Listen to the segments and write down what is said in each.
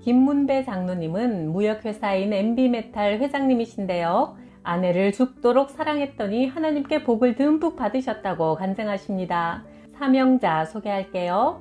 김문배 장로님은 무역회사인 MB메탈 회장님이신데요. 아내를 죽도록 사랑했더니 하나님께 복을 듬뿍 받으셨다고 간증하십니다. 사명자 소개할게요.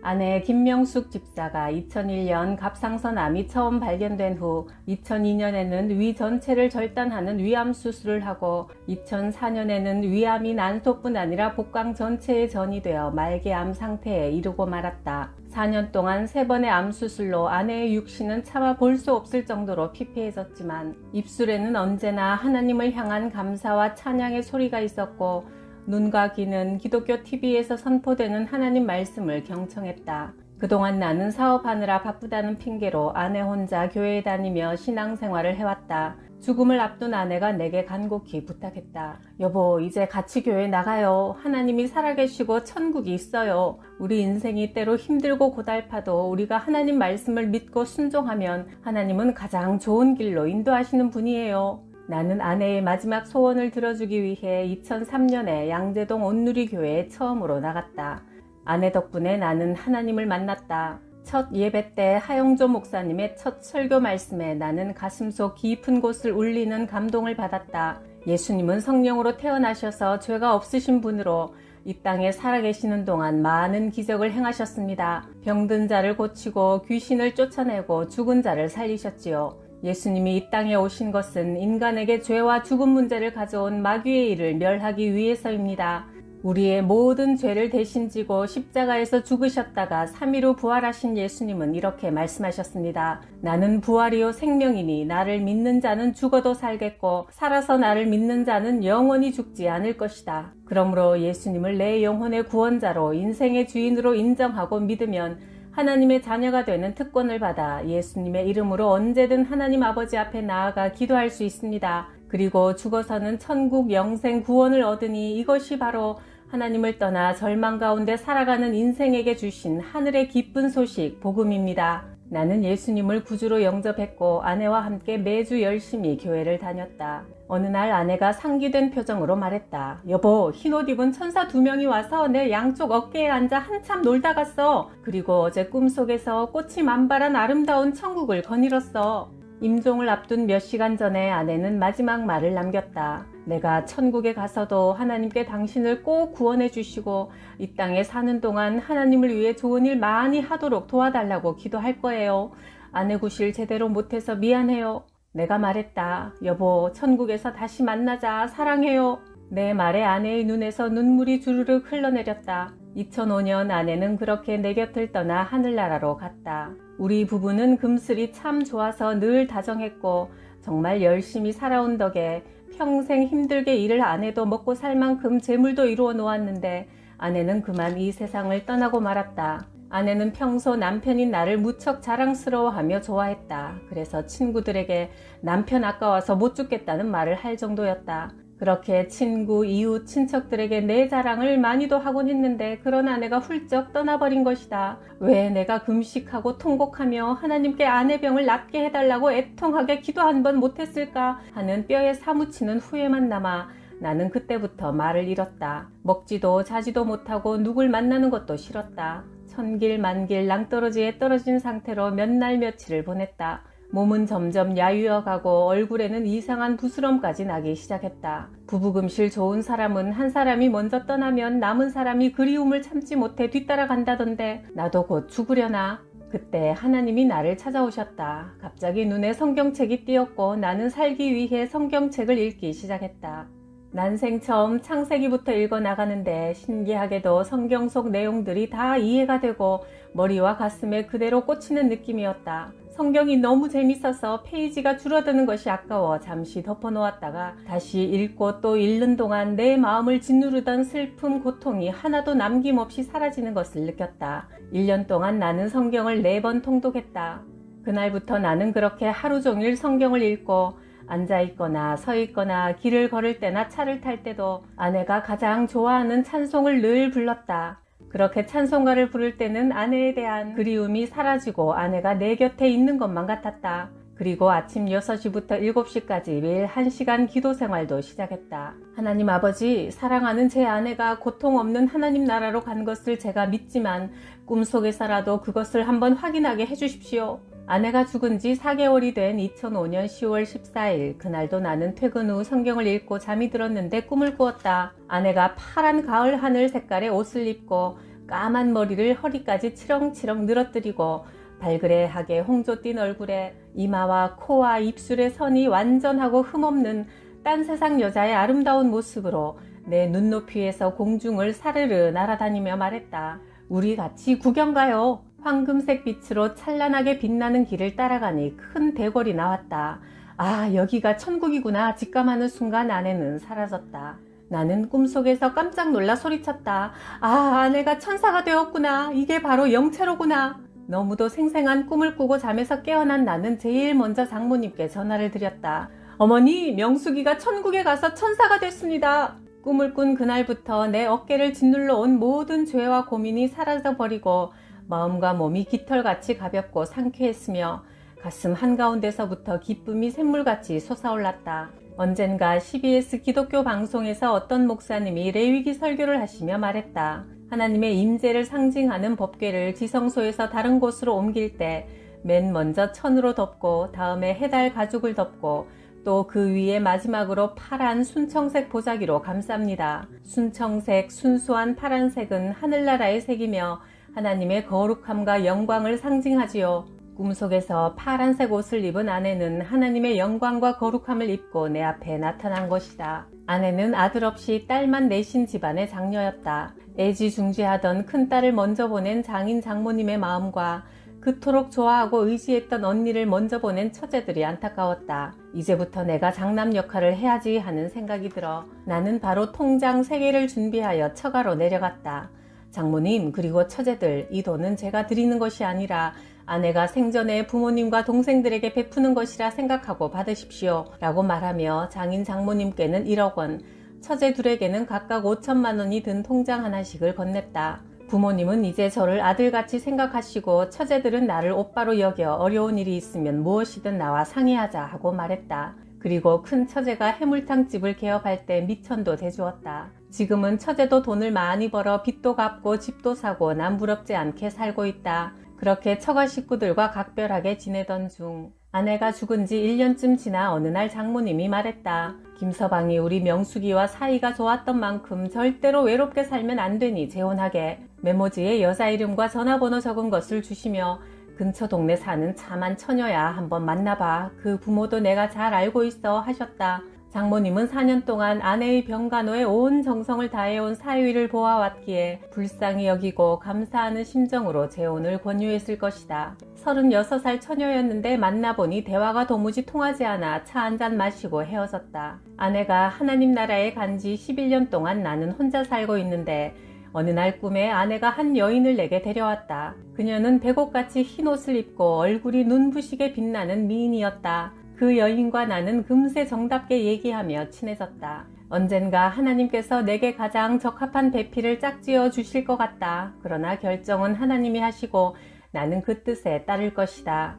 아내 김명숙 집사가 2001년 갑상선암이 처음 발견된 후 2002년에는 위 전체를 절단하는 위암 수술을 하고 2004년에는 위암이 난소뿐 아니라 복강 전체에 전이되어 말기암 상태에 이르고 말았다. 4년 동안 3번의 암 수술로 아내의 육신은 차마 볼 수 없을 정도로 피폐해졌지만 입술에는 언제나 하나님을 향한 감사와 찬양의 소리가 있었고 눈과 귀는 기독교 TV에서 선포되는 하나님 말씀을 경청했다. 그동안 나는 사업하느라 바쁘다는 핑계로 아내 혼자 교회에 다니며 신앙생활을 해왔다. 죽음을 앞둔 아내가 내게 간곡히 부탁했다. 여보, 이제 같이 교회 나가요. 하나님이 살아계시고 천국이 있어요. 우리 인생이 때로 힘들고 고달파도 우리가 하나님 말씀을 믿고 순종하면 하나님은 가장 좋은 길로 인도하시는 분이에요. 나는 아내의 마지막 소원을 들어주기 위해 2003년에 양재동 온누리교회에 처음으로 나갔다. 아내 덕분에 나는 하나님을 만났다. 첫 예배 때 하영조 목사님의 첫 설교 말씀에 나는 가슴속 깊은 곳을 울리는 감동을 받았다. 예수님은 성령으로 태어나셔서 죄가 없으신 분으로 이 땅에 살아계시는 동안 많은 기적을 행하셨습니다. 병든 자를 고치고 귀신을 쫓아내고 죽은 자를 살리셨지요. 예수님이 이 땅에 오신 것은 인간에게 죄와 죽음 문제를 가져온 마귀의 일을 멸하기 위해서입니다. 우리의 모든 죄를 대신 지고 십자가에서 죽으셨다가 3일 후 부활하신 예수님은 이렇게 말씀하셨습니다. 나는 부활이요 생명이니 나를 믿는 자는 죽어도 살겠고 살아서 나를 믿는 자는 영원히 죽지 않을 것이다. 그러므로 예수님을 내 영혼의 구원자로 인생의 주인으로 인정하고 믿으면 하나님의 자녀가 되는 특권을 받아 예수님의 이름으로 언제든 하나님 아버지 앞에 나아가 기도할 수 있습니다. 그리고 죽어서는 천국 영생 구원을 얻으니 이것이 바로 하나님을 떠나 절망 가운데 살아가는 인생에게 주신 하늘의 기쁜 소식, 복음입니다. 나는 예수님을 구주로 영접했고 아내와 함께 매주 열심히 교회를 다녔다. 어느 날 아내가 상기된 표정으로 말했다. 여보, 흰옷 입은 천사 2명이 와서 내 양쪽 어깨에 앉아 한참 놀다 갔어. 그리고 어제 꿈속에서 꽃이 만발한 아름다운 천국을 거닐었어. 임종을 앞둔 몇 시간 전에 아내는 마지막 말을 남겼다. 내가 천국에 가서도 하나님께 당신을 꼭 구원해 주시고 이 땅에 사는 동안 하나님을 위해 좋은 일 많이 하도록 도와달라고 기도할 거예요. 아내 구실 제대로 못해서 미안해요. 내가 말했다. 여보, 천국에서 다시 만나자. 사랑해요. 내 말에 아내의 눈에서 눈물이 주르륵 흘러내렸다. 2005년 아내는 그렇게 내 곁을 떠나 하늘나라로 갔다. 우리 부부는 금슬이 참 좋아서 늘 다정했고 정말 열심히 살아온 덕에 평생 힘들게 일을 안 해도 먹고 살 만큼 재물도 이루어 놓았는데 아내는 그만 이 세상을 떠나고 말았다. 아내는 평소 남편인 나를 무척 자랑스러워하며 좋아했다. 그래서 친구들에게 남편 아까워서 못 죽겠다는 말을 할 정도였다. 그렇게 친구, 이웃, 친척들에게 내 자랑을 많이도 하곤 했는데 그런 아내가 훌쩍 떠나버린 것이다. 왜 내가 금식하고 통곡하며 하나님께 아내 병을 낫게 해달라고 애통하게 기도 한 번 못했을까 하는 뼈에 사무치는 후회만 남아 나는 그때부터 말을 잃었다. 먹지도 자지도 못하고 누굴 만나는 것도 싫었다. 천길 만길 낭떠러지에 떨어진 상태로 몇 날 며칠을 보냈다. 몸은 점점 야위어가고 얼굴에는 이상한 부스럼까지 나기 시작했다. 부부금실 좋은 사람은 한 사람이 먼저 떠나면 남은 사람이 그리움을 참지 못해 뒤따라 간다던데 나도 곧 죽으려나? 그때 하나님이 나를 찾아오셨다. 갑자기 눈에 성경책이 띄었고 나는 살기 위해 성경책을 읽기 시작했다. 난생 처음 창세기부터 읽어나가는데 신기하게도 성경 속 내용들이 다 이해가 되고 머리와 가슴에 그대로 꽂히는 느낌이었다. 성경이 너무 재밌어서 페이지가 줄어드는 것이 아까워 잠시 덮어놓았다가 다시 읽고 또 읽는 동안 내 마음을 짓누르던 슬픔, 고통이 하나도 남김없이 사라지는 것을 느꼈다. 1년 동안 나는 성경을 4번 통독했다. 그날부터 나는 그렇게 하루 종일 성경을 읽고 앉아있거나 서있거나 길을 걸을 때나 차를 탈 때도 아내가 가장 좋아하는 찬송을 늘 불렀다. 그렇게 찬송가를 부를 때는 아내에 대한 그리움이 사라지고 아내가 내 곁에 있는 것만 같았다. 그리고 아침 6시부터 7시까지 매일 1시간 기도 생활도 시작했다. 하나님 아버지, 사랑하는 제 아내가 고통 없는 하나님 나라로 간 것을 제가 믿지만 꿈속에서라도 그것을 한번 확인하게 해주십시오. 아내가 죽은 지 4개월이 된 2005년 10월 14일, 그날도 나는 퇴근 후 성경을 읽고 잠이 들었는데 꿈을 꾸었다. 아내가 파란 가을 하늘 색깔의 옷을 입고 까만 머리를 허리까지 치렁치렁 늘어뜨리고 발그레하게 홍조 띤 얼굴에 이마와 코와 입술의 선이 완전하고 흠없는 딴 세상 여자의 아름다운 모습으로 내 눈높이에서 공중을 사르르 날아다니며 말했다. 우리 같이 구경 가요. 황금색 빛으로 찬란하게 빛나는 길을 따라가니 큰 대궐이 나왔다. 아, 여기가 천국이구나 직감하는 순간 아내는 사라졌다. 나는 꿈속에서 깜짝 놀라 소리쳤다. 아, 아내가 천사가 되었구나. 이게 바로 영체로구나. 너무도 생생한 꿈을 꾸고 잠에서 깨어난 나는 제일 먼저 장모님께 전화를 드렸다. 어머니, 명숙이가 천국에 가서 천사가 됐습니다. 꿈을 꾼 그날부터 내 어깨를 짓눌러 온 모든 죄와 고민이 사라져버리고 마음과 몸이 깃털같이 가볍고 상쾌했으며 가슴 한가운데서부터 기쁨이 샘물같이 솟아올랐다. 언젠가 CBS 기독교 방송에서 어떤 목사님이 레위기 설교를 하시며 말했다. 하나님의 임재를 상징하는 법궤를 지성소에서 다른 곳으로 옮길 때 맨 먼저 천으로 덮고 다음에 해달 가죽을 덮고 또 그 위에 마지막으로 파란 순청색 보자기로 감쌉니다. 순청색, 순수한 파란색은 하늘나라의 색이며 하나님의 거룩함과 영광을 상징하지요. 꿈속에서 파란색 옷을 입은 아내는 하나님의 영광과 거룩함을 입고 내 앞에 나타난 것이다. 아내는 아들 없이 딸만 내신 집안의 장녀였다. 애지중지하던 큰딸을 먼저 보낸 장인 장모님의 마음과 그토록 좋아하고 의지했던 언니를 먼저 보낸 처제들이 안타까웠다. 이제부터 내가 장남 역할을 해야지 하는 생각이 들어 나는 바로 통장 3개를 준비하여 처가로 내려갔다. 장모님, 그리고 처제들, 이 돈은 제가 드리는 것이 아니라 아내가 생전에 부모님과 동생들에게 베푸는 것이라 생각하고 받으십시오 라고 말하며 장인 장모님께는 1억 원, 처제 둘에게는 각각 5천만 원이 든 통장 하나씩을 건넸다. 부모님은 이제 저를 아들같이 생각하시고 처제들은 나를 오빠로 여겨 어려운 일이 있으면 무엇이든 나와 상의하자 하고 말했다. 그리고 큰 처제가 해물탕집을 개업할 때 미천도 대주었다. 지금은 처제도 돈을 많이 벌어 빚도 갚고 집도 사고 남 부럽지 않게 살고 있다. 그렇게 처가 식구들과 각별하게 지내던 중 아내가 죽은 지 1년쯤 지나 어느 날 장모님이 말했다. 김서방이 우리 명숙이와 사이가 좋았던 만큼 절대로 외롭게 살면 안 되니 재혼하게. 메모지에 여자 이름과 전화번호 적은 것을 주시며 근처 동네 사는 참한 처녀야, 한번 만나봐. 그 부모도 내가 잘 알고 있어 하셨다. 장모님은 4년 동안 아내의 병간호에 온 정성을 다해온 사위를 보아왔기에 불쌍히 여기고 감사하는 심정으로 재혼을 권유했을 것이다. 36살 처녀였는데 만나보니 대화가 도무지 통하지 않아 차 한잔 마시고 헤어졌다. 아내가 하나님 나라에 간 지 11년 동안 나는 혼자 살고 있는데 어느 날 꿈에 아내가 한 여인을 내게 데려왔다. 그녀는 백옥같이 흰 옷을 입고 얼굴이 눈부시게 빛나는 미인이었다. 그 여인과 나는 금세 정답게 얘기하며 친해졌다. 언젠가 하나님께서 내게 가장 적합한 배필을 짝지어 주실 것 같다. 그러나 결정은 하나님이 하시고 나는 그 뜻에 따를 것이다.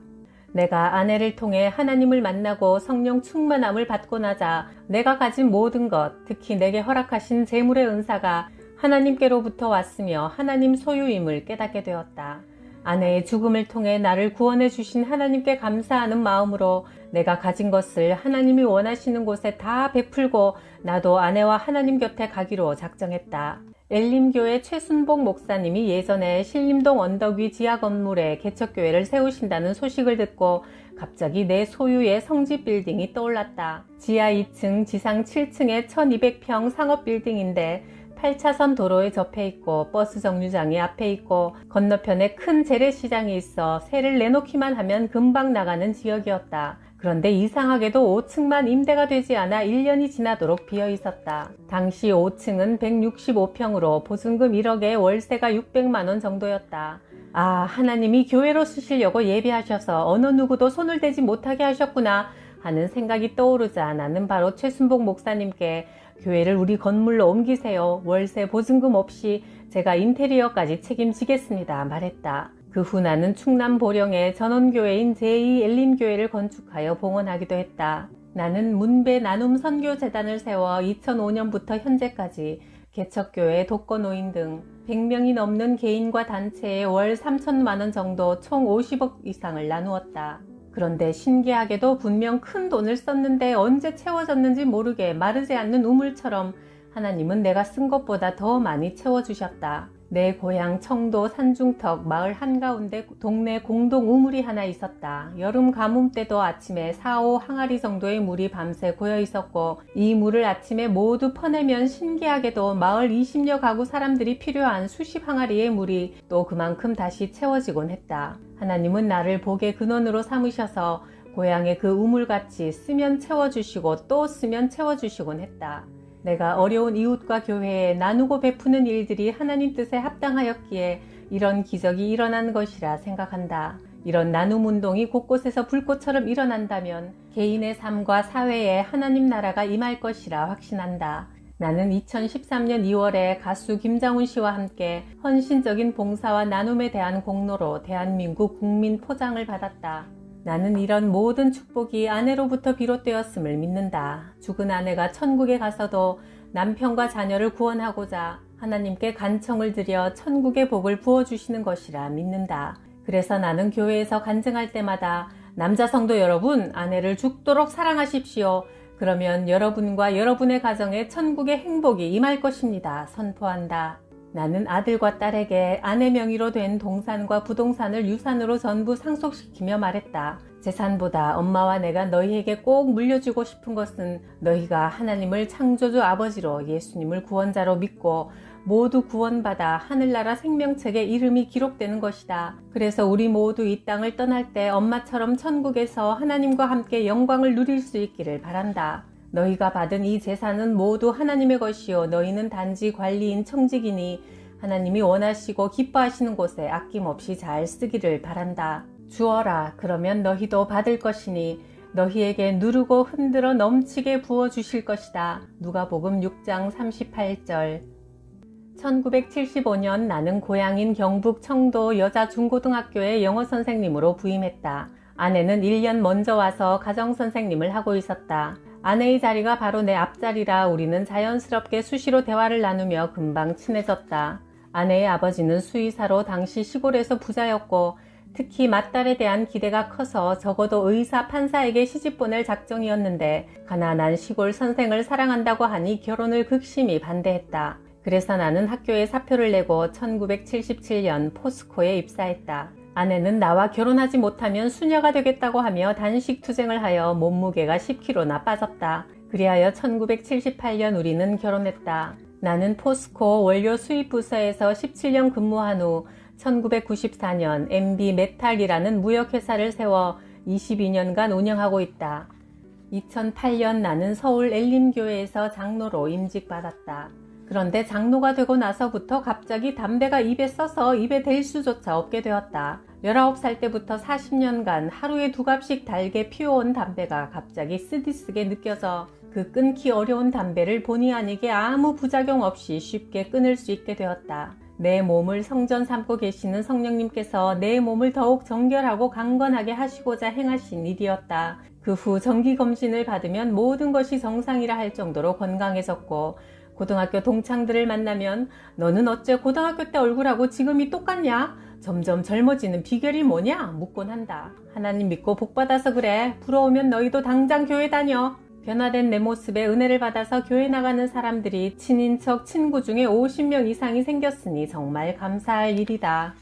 내가 아내를 통해 하나님을 만나고 성령 충만함을 받고 나자 내가 가진 모든 것, 특히 내게 허락하신 재물의 은사가 하나님께로부터 왔으며 하나님 소유임을 깨닫게 되었다. 아내의 죽음을 통해 나를 구원해 주신 하나님께 감사하는 마음으로 내가 가진 것을 하나님이 원하시는 곳에 다 베풀고 나도 아내와 하나님 곁에 가기로 작정했다. 엘림교회 최순복 목사님이 예전에 신림동 언덕 위 지하 건물에 개척교회를 세우신다는 소식을 듣고 갑자기 내 소유의 성지 빌딩이 떠올랐다. 지하 2층, 지상 7층의 1200평 상업 빌딩인데 8차선 도로에 접해 있고 버스 정류장이 앞에 있고 건너편에 큰 재래시장이 있어 세를 내놓기만 하면 금방 나가는 지역이었다. 그런데 이상하게도 5층만 임대가 되지 않아 1년이 지나도록 비어 있었다. 당시 5층은 165평으로 보증금 1억에 월세가 600만 원 정도였다. 아, 하나님이 교회로 쓰시려고 예비하셔서 어느 누구도 손을 대지 못하게 하셨구나 하는 생각이 떠오르자 나는 바로 최순복 목사님께 교회를 우리 건물로 옮기세요. 월세 보증금 없이 제가 인테리어까지 책임지겠습니다. 말했다. 그 후 나는 충남 보령에 전원교회인 제2엘림교회를 건축하여 봉헌하기도 했다. 나는 문배 나눔 선교재단을 세워 2005년부터 현재까지 개척교회, 독거노인 등 100명이 넘는 개인과 단체에 월 3천만 원 정도 총 50억 이상을 나누었다. 그런데 신기하게도 분명 큰 돈을 썼는데 언제 채워졌는지 모르게 마르지 않는 우물처럼 하나님은 내가 쓴 것보다 더 많이 채워주셨다. 내 고향 청도 산중턱 마을 한가운데 동네 공동 우물이 하나 있었다. 여름 가뭄 때도 아침에 4-5 항아리 정도의 물이 밤새 고여 있었고 이 물을 아침에 모두 퍼내면 신기하게도 마을 20여 가구 사람들이 필요한 수십 항아리의 물이 또 그만큼 다시 채워지곤 했다. 하나님은 나를 복의 근원으로 삼으셔서 고향의 그 우물같이 쓰면 채워주시고 또 쓰면 채워주시곤 했다. 내가 어려운 이웃과 교회에 나누고 베푸는 일들이 하나님 뜻에 합당하였기에 이런 기적이 일어난 것이라 생각한다. 이런 나눔 운동이 곳곳에서 불꽃처럼 일어난다면 개인의 삶과 사회에 하나님 나라가 임할 것이라 확신한다. 나는 2013년 2월에 가수 김장훈 씨와 함께 헌신적인 봉사와 나눔에 대한 공로로 대한민국 국민 포장을 받았다. 나는 이런 모든 축복이 아내로부터 비롯되었음을 믿는다. 죽은 아내가 천국에 가서도 남편과 자녀를 구원하고자 하나님께 간청을 드려 천국의 복을 부어주시는 것이라 믿는다. 그래서 나는 교회에서 간증할 때마다 남자 성도 여러분, 아내를 죽도록 사랑하십시오. 그러면 여러분과 여러분의 가정에 천국의 행복이 임할 것입니다. 선포한다. 나는 아들과 딸에게 아내 명의로 된 동산과 부동산을 유산으로 전부 상속시키며 말했다. 재산보다 엄마와 내가 너희에게 꼭 물려주고 싶은 것은 너희가 하나님을 창조주 아버지로 예수님을 구원자로 믿고 모두 구원받아 하늘나라 생명책에 이름이 기록되는 것이다. 그래서 우리 모두 이 땅을 떠날 때 엄마처럼 천국에서 하나님과 함께 영광을 누릴 수 있기를 바란다. 너희가 받은 이 재산은 모두 하나님의 것이요 너희는 단지 관리인 청직이니 하나님이 원하시고 기뻐하시는 곳에 아낌없이 잘 쓰기를 바란다. 주어라 그러면 너희도 받을 것이니 너희에게 누르고 흔들어 넘치게 부어주실 것이다. 누가복음 6장 38절. 1975년 나는 고향인 경북 청도 여자중고등학교에 영어선생님으로 부임했다. 아내는 1년 먼저 와서 가정선생님을 하고 있었다. 아내의 자리가 바로 내 앞자리라 우리는 자연스럽게 수시로 대화를 나누며 금방 친해졌다. 아내의 아버지는 수의사로 당시 시골에서 부자였고 특히 맏딸에 대한 기대가 커서 적어도 의사, 판사에게 시집 보낼 작정이었는데 가난한 시골 선생을 사랑한다고 하니 결혼을 극심히 반대했다. 그래서 나는 학교에 사표를 내고 1977년 포스코에 입사했다. 아내는 나와 결혼하지 못하면 수녀가 되겠다고 하며 단식 투쟁을 하여 몸무게가 10kg나 빠졌다. 그리하여 1978년 우리는 결혼했다. 나는 포스코 원료 수입 부서에서 17년 근무한 후 1994년 MB 메탈이라는 무역회사를 세워 22년간 운영하고 있다. 2008년 나는 서울 엘림교회에서 장로로 임직받았다. 그런데 장로가 되고 나서부터 갑자기 담배가 입에 써서 입에 댈 수조차 없게 되었다. 19살 때부터 40년간 하루에 2갑씩 달게 피워온 담배가 갑자기 쓰디쓰게 느껴져 그 끊기 어려운 담배를 본의 아니게 아무 부작용 없이 쉽게 끊을 수 있게 되었다. 내 몸을 성전 삼고 계시는 성령님께서 내 몸을 더욱 정결하고 강건하게 하시고자 행하신 일이었다. 그 후 정기검진을 받으면 모든 것이 정상이라 할 정도로 건강해졌고 고등학교 동창들을 만나면 너는 어째 고등학교 때 얼굴하고 지금이 똑같냐? 점점 젊어지는 비결이 뭐냐? 묻곤 한다. 하나님 믿고 복받아서 그래. 부러우면 너희도 당장 교회 다녀. 변화된 내 모습에 은혜를 받아서 교회 나가는 사람들이 친인척, 친구 중에 50명 이상이 생겼으니 정말 감사할 일이다.